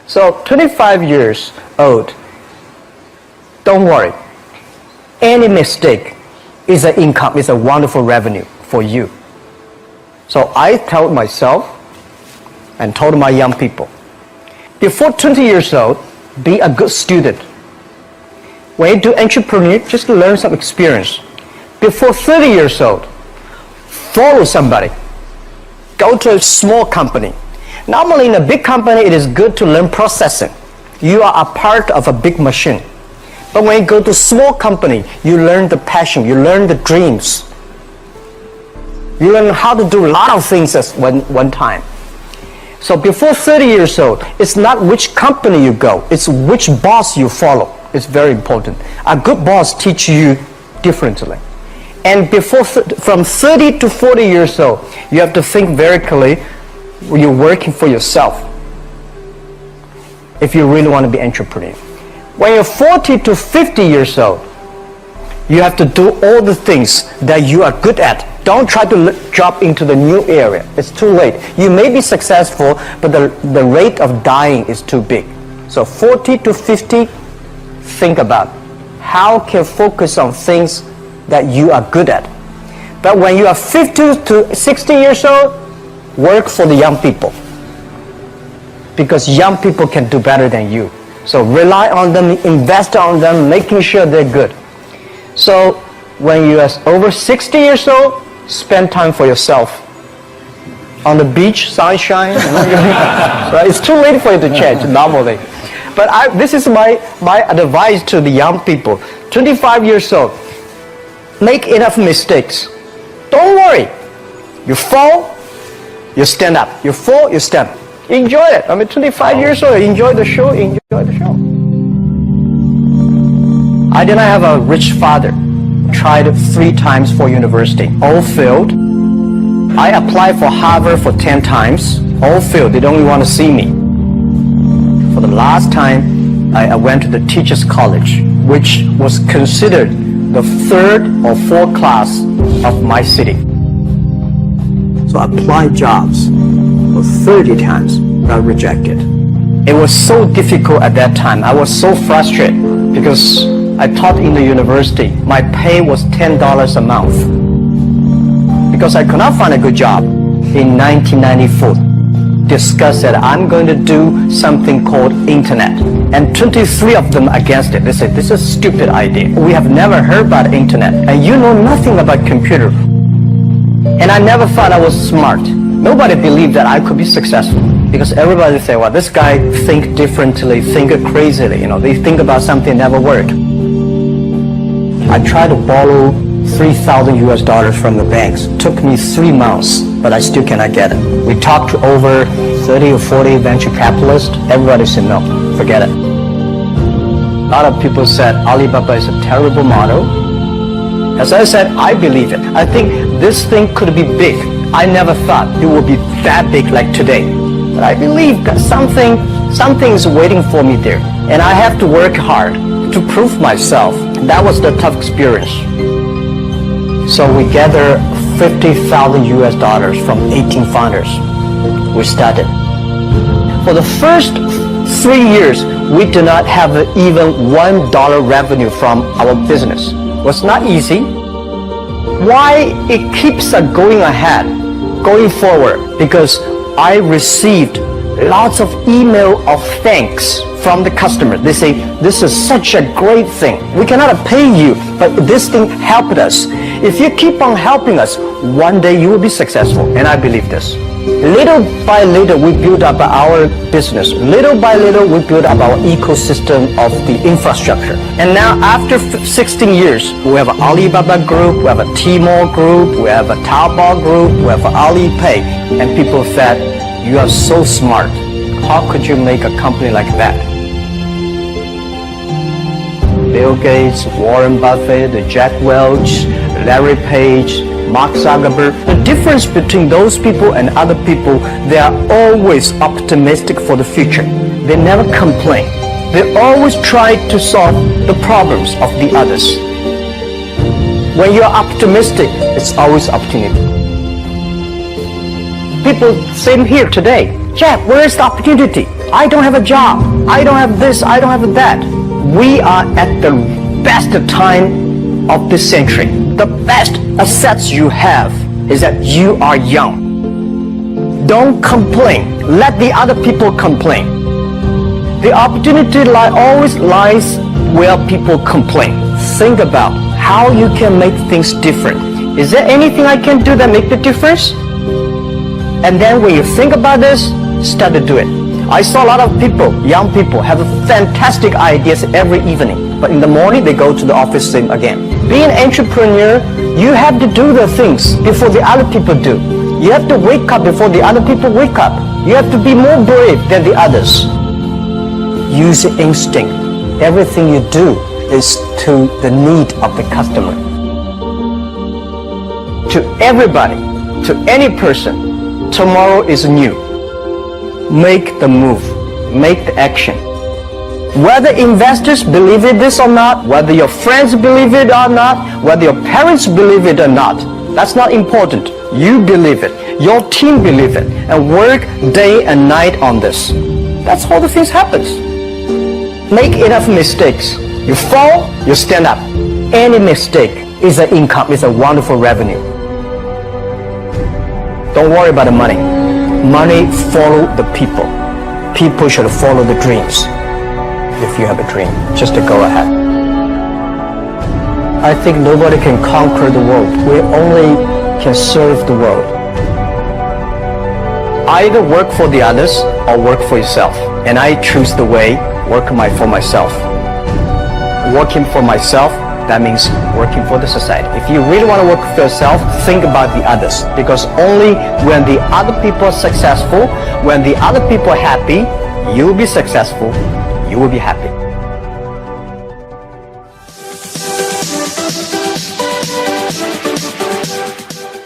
So 25 years old, don't worry. Any mistake is an income, is a wonderful revenue for you. So I told myself and told my young people, before 20 years old, be a good student. When you do entrepreneur, just learn some experience. Before 30 years old, follow somebody. Go to a small company. Normally in a big company, it is good to learn processing. You are a part of a big machine. But when you go to a small company, you learn the passion, you learn the dreams. You learn how to do a lot of things at one time. So before 30 years old, it's not which company you go, it's which boss you follow. It's very important. A good boss teaches you differently. And from 30 to 40 years old, you have to think very clearly. You're working for yourself if you really want to be an entrepreneur. When you're 40 to 50 years old, you have to do all the things that you are good at. Don't try to drop into the new area. It's too late. You may be successful, but the rate of dying is too big. So 40 to 50, think about how can you focus on things that you are good at. But when you are 50 to 60 years old, work for the young people, because young people can do better than you. So rely on them, invest on them, making sure they're good. So when you are over 60 years old, spend time for yourself. On the beach, sunshine. So it's too late for you to change normally. But this is my advice to the young people. 25 years old, make enough mistakes. Don't worry. You fall, you stand up. You fall, you stand up. Enjoy it. 25 years old, enjoy the show, enjoy the show. I did not have a rich father. Tried 3 times for university. All failed. I applied for Harvard for 10 times. All failed. They don't even want to see me. For the last time, I went to the teacher's college, which was considered the 3rd or 4th class of my city. So I applied jobs for 30 times, got rejected. It was so difficult at that time. I was so frustrated because I taught in the university. My pay was $10 a month because I could not find a good job. In 1994, discussed that I'm going to do something called internet. And 23 of them against it. They said, this is a stupid idea. We have never heard about internet. And you know nothing about computer. And I never thought I was smart. Nobody believed that I could be successful. Because everybody say, well, this guy think differently, think crazily. They think about something never work. I tried to borrow $3,000 from the banks. Took me 3 months, but I still cannot get it. We talked to over 30 or 40 venture capitalists. Everybody said, no, forget it. A lot of people said Alibaba is a terrible model. As I said, I believe it. I think this thing could be big. I never thought it would be that big like today. But I believe that something is waiting for me there. And I have to work hard to prove myself. That was the tough experience. So we gathered $50,000 from 18 founders. We started. For the first 3 years, we did not have even $1 revenue from our business. It was not easy. Why it keeps going ahead, going forward? Because I received lots of email of thanks from the customer. They say, this is such a great thing. We cannot pay you, but this thing helped us. If you keep on helping us, one day you will be successful. And I believe this. Little by little, we build up our business. Little by little, we build up our ecosystem of the infrastructure. And now, after 16 years, we have an Alibaba group, we have a Tmall group, we have a Taobao group, we have an Alipay. And people said, you are so smart. How could you make a company like that? Bill Gates, Warren Buffett, Jack Welch, Larry Page, Mark Zuckerberg. The difference between those people and other people, they are always optimistic for the future. They never complain. They always try to solve the problems of the others. When you're optimistic, it's always opportunity. People same here today. Jack, where is the opportunity? I don't have a job. I don't have this. I don't have that. We are at the best time of this century. The best assets you have is that you are young. Don't complain. Let the other people complain. The opportunity always lies where people complain. Think about how you can make things different. Is there anything I can do that make the difference? And then when you think about this, start to do it. I saw a lot of people, young people, have fantastic ideas every evening. But in the morning, they go to the office same again. Being an entrepreneur, you have to do the things before the other people do. You have to wake up before the other people wake up. You have to be more brave than the others. Use your instinct. Everything you do is to the need of the customer. To everybody, to any person, tomorrow is new. Make the move. Make the action. Whether investors believe in this or not, whether your friends believe it or not, whether your parents believe it or not, that's not important. You believe it. Your team believe it. And work day and night on this. That's how the things happens. Make enough mistakes. You fall, you stand up. Any mistake is an income, is a wonderful revenue. Don't worry about the money. Money follow the people. People should follow the dreams. If you have a dream, just to go ahead. I think nobody can conquer the world. We only can serve the world. Either work for the others or work for yourself. And I choose the way, work for myself. Working for myself, that means working for the society. If you really want to work for yourself, think about the others. Because only when the other people are successful, when the other people are happy, you will be successful, you will be happy.